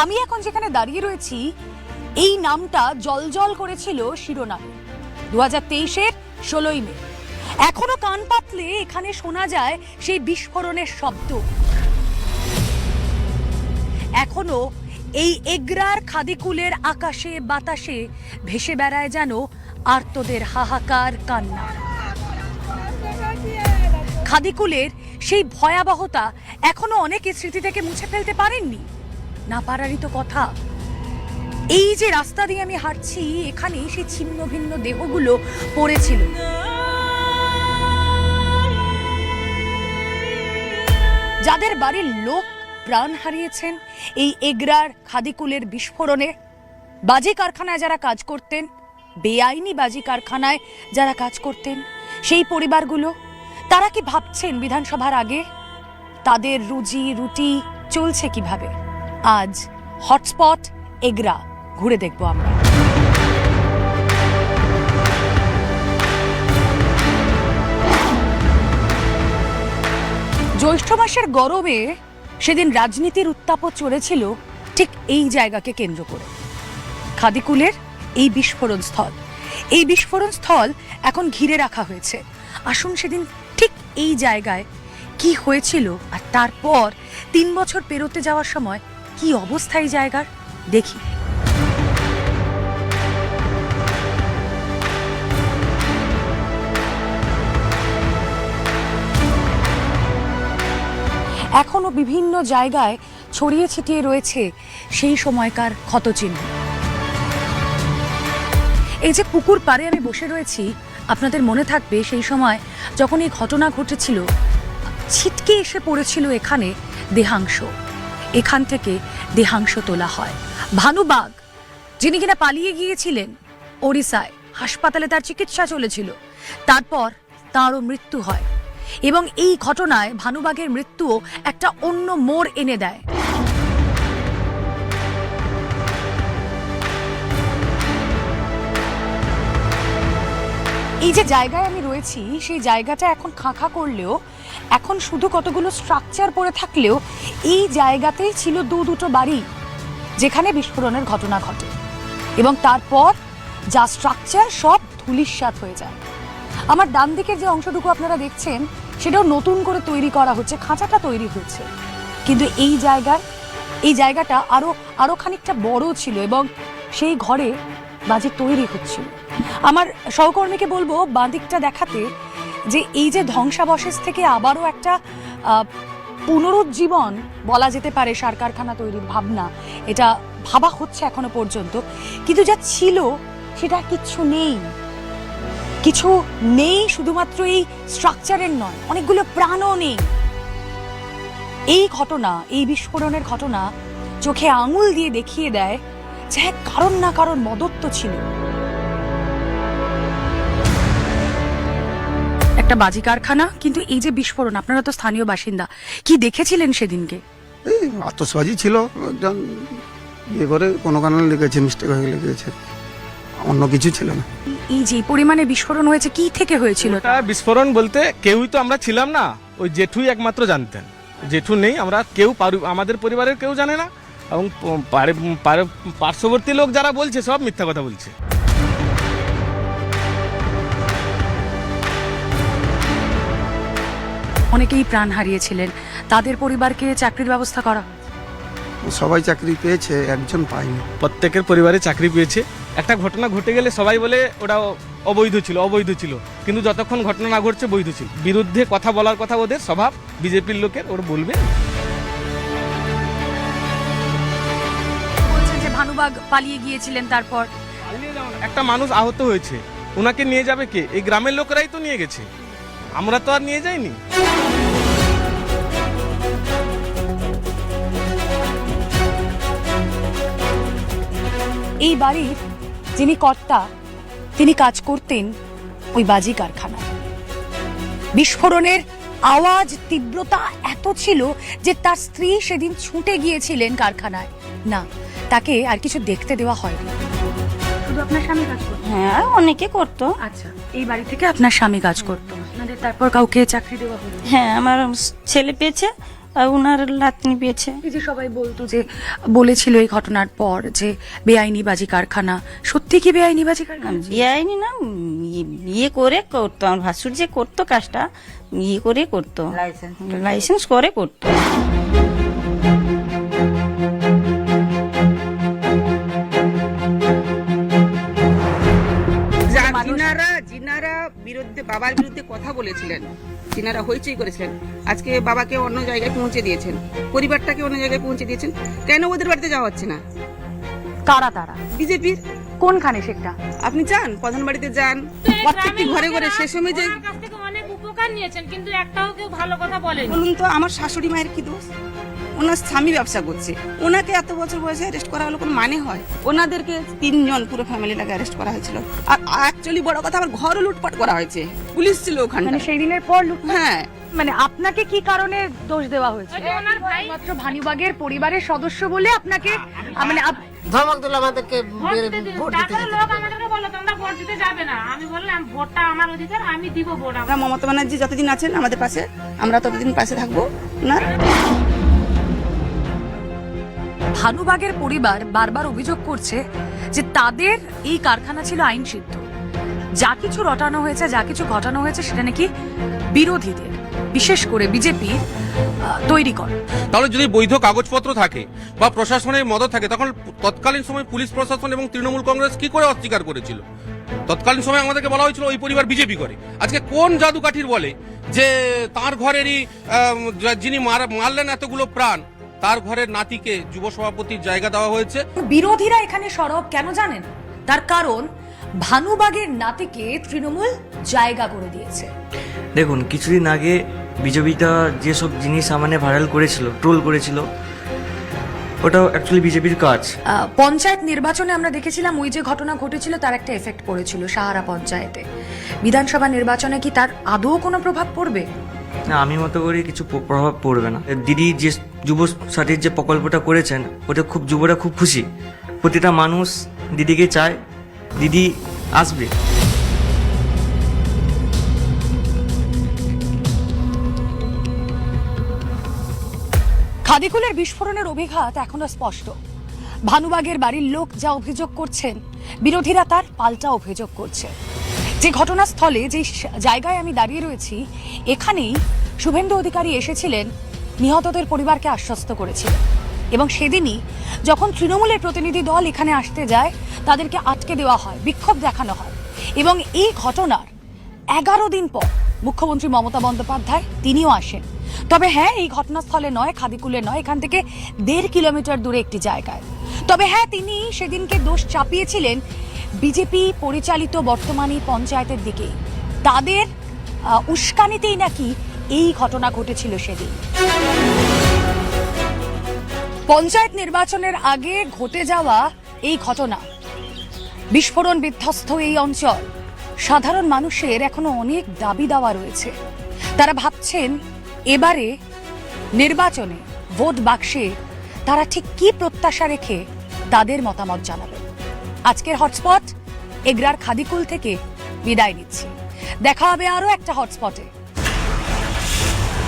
আমি এখন যেখানে দাঁড়িয়ে রয়েছি এই নামটা জলজল করেছিল শিরোনামে 2023-এর 16ই মে। এখনো কান পাতলে এখানে শোনা যায় সেই বিস্ফোরণের শব্দ। এখনো এই এগরার খাদিকুলের আকাশে বাতাসে ভেসে বেড়ায় যেন আর্তদের হাহাকার কান্না। খাদিকুলের সেই ভয়াবহতা এখনো অনেকে স্মৃতি থেকে মুছে ফেলতে পারেননি। না পারারই তো কথা। এই যে রাস্তা দিয়ে আমি হাঁটছি এখানে সেই ছিন্ন ভিন্ন দেহগুলো পড়েছিল। যাদের বাড়ির লোক প্রাণ হারিয়েছেন এই এগরার খাদিকুলের বিস্ফোরণে, বাজি কারখানায় যারা কাজ করতেন, বেআইনি বাজি কারখানায় যারা কাজ করতেন, সেই পরিবারগুলো তারা কি ভাবছেন বিধানসভার আগে তাদের রুজি রুটি চলছে কিভাবে? আজ হটস্পট এগরা ঘুরে দেখবো আমরা। জ্যৈষ্ঠ মাসের গরমে সেদিন রাজনীতির উত্তাপও চলেছিল ঠিক এই জায়গাকে কেন্দ্র করে। খাদিকুলের এই বিস্ফোরণ স্থল, এই বিস্ফোরণ স্থল এখন ঘিরে রাখা হয়েছে। আসুন সেদিন ঠিক এই জায়গায় কি হয়েছিল আর তারপর 3 বছর পেরোতে যাওয়ার সময় কি অবস্থা এই জায়গার দেখি। এখনো বিভিন্ন জায়গায় ছড়িয়ে ছিটিয়ে রয়েছে সেই সময়কার ক্ষতচিহ্ন। এই যে পুকুর পাড়ে আমি বসে রয়েছি, আপনাদের মনে থাকবে সেই সময় যখন এই ঘটনা ঘটেছিল ছিটকে এসে পড়েছিল এখানে দেহাংশ। এখান থেকে দেহাংশ তোলা হয়। ভানুবাগ, যিনি কিনা পালিয়ে গিয়েছিলেন ওড়িশায়, হাসপাতালে তার চিকিৎসা চলেছিল, তারপর তাঁরও মৃত্যু হয় এবং এই ঘটনায় ভানুবাগের মৃত্যুও একটা অন্য মোড় এনে দেয়। এই যে জায়গায় আমি রয়েছি সেই জায়গাটা এখন খাঁখা করলেও, এখন শুধু কতগুলো স্ট্রাকচার পড়ে থাকলেও এই জায়গাতেই ছিল দুটো বাড়ি যেখানে বিস্ফোরণের ঘটনা ঘটে এবং তারপর যা স্ট্রাকচার সব ধূলিসাৎ হয়ে যায়। আমার ডান দিকের যে অংশটুকু আপনারা দেখছেন সেটাও নতুন করে তৈরি করা হচ্ছে, খাঁচাটা তৈরি হচ্ছে, কিন্তু এই জায়গাটা আরো খানিকটা বড় ছিল এবং সেই ঘরে বাজি তৈরি হচ্ছিল। আমার সহকর্মীকে বলবো বাঁদিকটা দেখাতে, যে এই যে ধ্বংসাবশেষ থেকে আবারও একটা পুনরুজ্জীবন বলা যেতে পারে সার কারখানা তৈরির ভাবনা, এটা ভাবা হচ্ছে এখনো পর্যন্ত, কিন্তু যা ছিল সেটা কিচ্ছু নেই। কিছু নেই শুধুমাত্র এই স্ট্রাকচারের নয়, অনেকগুলো প্রাণও নেই। এই ঘটনা, এই বিস্ফোরণের ঘটনা চোখে আঙুল দিয়ে দেখিয়ে দেয় যে কারণ না কারণ মদত্ব ছিল। একটা বাজি কারখানা, কিন্তু এই যে বিস্ফোরণ, আপনারা তো স্থানীয় বাসিন্দা, কি দেখেছিলেন সেদিনকে? এই আতশবাজি ছিল, একজন ইয়ে করে কোনো কারণে লেগেছে, মিস্টেক হয়ে লেগেছে, অন্য কিছু ছিল না। এই যে পরিমাণে বিস্ফোরণ হয়েছে, কি থেকে হয়েছিল? বিস্ফোরণ বলতে কেউই তো আমরা ছিলাম না, ওই জেঠুই একমাত্র জানতেন। জেঠু নেই, আমরা কেউ আমাদের পরিবারের কেউ জানে না, এবং পার্শ্ববর্তী লোক যারা বলছে সব মিথ্যা কথা বলছে। অনেকেই প্রাণ হারিয়েছিলেন, তাদের পরিবারকে চাকরির ব্যবস্থা করা? সবাই চাকরি পেয়েছে, একজন পায়নি। প্রত্যেকের পরিবারে চাকরি পেয়েছে। একটা ঘটনা ঘটে গেলে সবাই বলে ওটা অবৈধ ছিল, কিন্তু যতক্ষণ ঘটনা না ঘটছে বৈধ ছিল। বিরুদ্ধে কথা বলার কথা ওদের স্বভাব, বিজেপির লোকের, ওরা বলবে। বলছেন যে ভানুবাগ পালিয়ে গিয়েছিলেন, তারপর একটা মানুষ আহত হয়েছে, ওনাকে নিয়ে যাবে কে? এই গ্রামের লোকেরাই তো নিয়ে গেছে, আমরা তো আর নিয়ে যাইনি। এই বাড়ির যিনি কর্তা, তিনি কাজ করতেন ওই বাজি কারখানায়। বিস্ফোরণের আওয়াজ, তীব্রতা এত ছিল যে তার স্ত্রী সেদিন ছুটে গিয়েছিলেন কারখানায়। না, তাকে আর কিছু দেখতে দেওয়া হয়নি। শুধু আপনার স্বামী কাজ করতো? হ্যাঁ, অনেকে করতো। আচ্ছা, এই বাড়ি থেকে আপনার স্বামী কাজ করতো, আপনাদের তারপর কাউকে চাকরি দেওয়া হলো? হ্যাঁ, আমার ছেলে পেয়েছে, আর ওনার লাতনি পেয়েছে। এই যে সবাই বলতো যে বলেছিল এই ঘটনার পর যে বেআইনি বাজি কারখানা, সত্যি কি বেআইনি বাজি কারখানা? বিআইনি না, ইয়ে করে করতো আমার ভাসুর, যে করতো কাজটা ইয়ে করে করতো, লাইসেন্স করে করতো। যিনারা বিরুদ্ধে বাবার বিরুদ্ধে কথা বলেছিলেন, যিনারা হইচই করেছিলেন, আজকে বাবাকে অন্য জায়গায় পৌঁছে দিয়েছেন, পরিবারটাকে অন্য জায়গায় পৌঁছে দিয়েছেন। কেন ওদের বাড়িতে যাওয়া হচ্ছে না? কারা তারা? বিজেপির। কোনখানে সেটা? আপনি যান, প্রধান বাড়িতে যান, প্রত্যেকটি ঘরে ঘরে সে সময় যে অনেক উপকার নিয়েছেন, কিন্তু একটাও কেউ ভালো কথা বলেনি। বলুন তো, আমার শাশুড়ি মায়ের কি দোষ? ওনার স্বামী ব্যবসা করছে, ওনাকে এত বছর বয়সে অ্যারেস্ট করা হলো কোনো মানে হয়? ওনাদেরকে 3 জন পুরো ফ্যামিলিটাকে অ্যারেস্ট করা হয়েছিল। আর অ্যাকচুয়ালি বড় কথা, আমার ঘরও লুটপাট করা হয়েছে, পুলিশ ছিল ওখানে। মানে সেই দিনের পর হ্যাঁ, মানে আপনাকে কি কারণে দোষ দেওয়া হয়েছে? ওই যে ওনার ভাই মাত্র ভানুবাগের পরিবারের সদস্য বলে আপনাকে মানে ধমক দিল আমাদেরকে ভোট দিতে দিতে। তারপরে লোক আমাদেরকে বললো তোমরা ভোট দিতে যাবে না। আমি বললাম ভোটটা আমার অধিকার, আমি দিব ভোট। আমরা মমতা ব্যানার্জি যতদিন আছেন আমাদের পাশে, আমরা ততদিন পাশে থাকবো না। ভানুবাগের পরিবার বারবার অভিযোগ করছে যে তাদের এই কারখানা ছিল আইন সিদ্ধ। যা কিছু রটানো হয়েছে, যা কিছু ঘটানো হয়েছে, সেটা নাকি বিরোধীদের, বিশেষ করে বিজেপি তৈরি করে। তাহলে যদি বৈধ কাগজপত্র থাকে বা প্রশাসনের মদত থাকে, তখন তৎকালীন সময় পুলিশ প্রশাসন এবং তৃণমূল কংগ্রেস কি করে অস্বীকার করেছিল? তৎকালীন সময় আমাদেরকে বলা হয়েছিল ওই পরিবার বিজেপি করে। আজকে কোন জাদুকাঠির বলে যে তার ঘরেরই যিনি মারলেন এতগুলো প্রাণ, তার ঘরের নাতিকে যুব সভাপতির জায়গা দেওয়া হয়েছে? বিরোধীরা এখানে সরব কেন জানেন? তার কারণ ভানুবাগের নাতিকে তৃণমূল জায়গা করে দিয়েছে। দেখুন, কিছুদিন আগে বিজেপিটা যেসব জিনিস সামনে ভাইরাল করেছিল, ট্রোল করেছিল, ওটাও অ্যাকচুয়ালি বিজেপির কাজ। পঞ্চায়েত নির্বাচনে আমরা দেখেছিলাম ওই যে ঘটনা ঘটেছিল তার একটা এফেক্ট পড়েছিল সাহারা পঞ্চায়েতে। বিধানসভা নির্বাচনে কি তার আদৌ কোনো প্রভাব পড়বে? না, আমি মতো করি কিছু প্রভাব পড়বে না। দিদি যে যুব সাথীর যে প্রকল্পটা করেছেন, ওটা খুব যুবরা খুব খুশি। প্রতিটা মানুষ দিদিকে চায়, দিদি আসবে। খাদিকুলের বিস্ফোরণের অভিঘাত এখনো স্পষ্ট। ভানুবাগের বাড়ির লোক যা অভিযোগ করছেন, বিরোধীরা তার পাল্টা অভিযোগ করছে। যে ঘটনাস্থলে, যে জায়গায় আমি দাঁড়িয়ে রয়েছি, এখানেই শুভেন্দু অধিকারী এসেছিলেন, নিহতদের পরিবারকে আশ্বস্ত করেছিলেন। এবং সেদিনই যখন তৃণমূলের প্রতিনিধি দল এখানে আসতে যায়, তাদেরকে আটকে দেওয়া হয়, বিক্ষোভ দেখানো হয়। এবং এই ঘটনার 11 দিন পর মুখ্যমন্ত্রী মমতা বন্দ্যোপাধ্যায় তিনিও আসেন। তবে হ্যাঁ, এই ঘটনাস্থলে নয়, খাদিকুলে নয়, এখান থেকে 1.5 কিলোমিটার দূরে একটি জায়গায়। তবে হ্যাঁ, তিনি সেদিনকে দোষ চাপিয়েছিলেন বিজেপি পরিচালিত বর্তমানে পঞ্চায়েতের দিকে। তাদের উস্কানিতেই নাকি এই ঘটনা ঘটেছিল সেদিন। পঞ্চায়েত নির্বাচনের আগে ঘটে যাওয়া এই ঘটনা, বিস্ফোরণ বিধ্বস্ত এই অঞ্চল, সাধারণ মানুষের এখনো অনেক দাবি দাওয়া রয়েছে। তারা ভাবছেন এবারে নির্বাচনে ভোট বাক্সে তারা ঠিক কি প্রত্যাশা রেখে তাদের মতামত জানাবেন। আজকের হটস্পট এগরার খাদিকুল থেকে বিদায় নিচ্ছি। দেখা হবে আরো একটা হটস্পটে।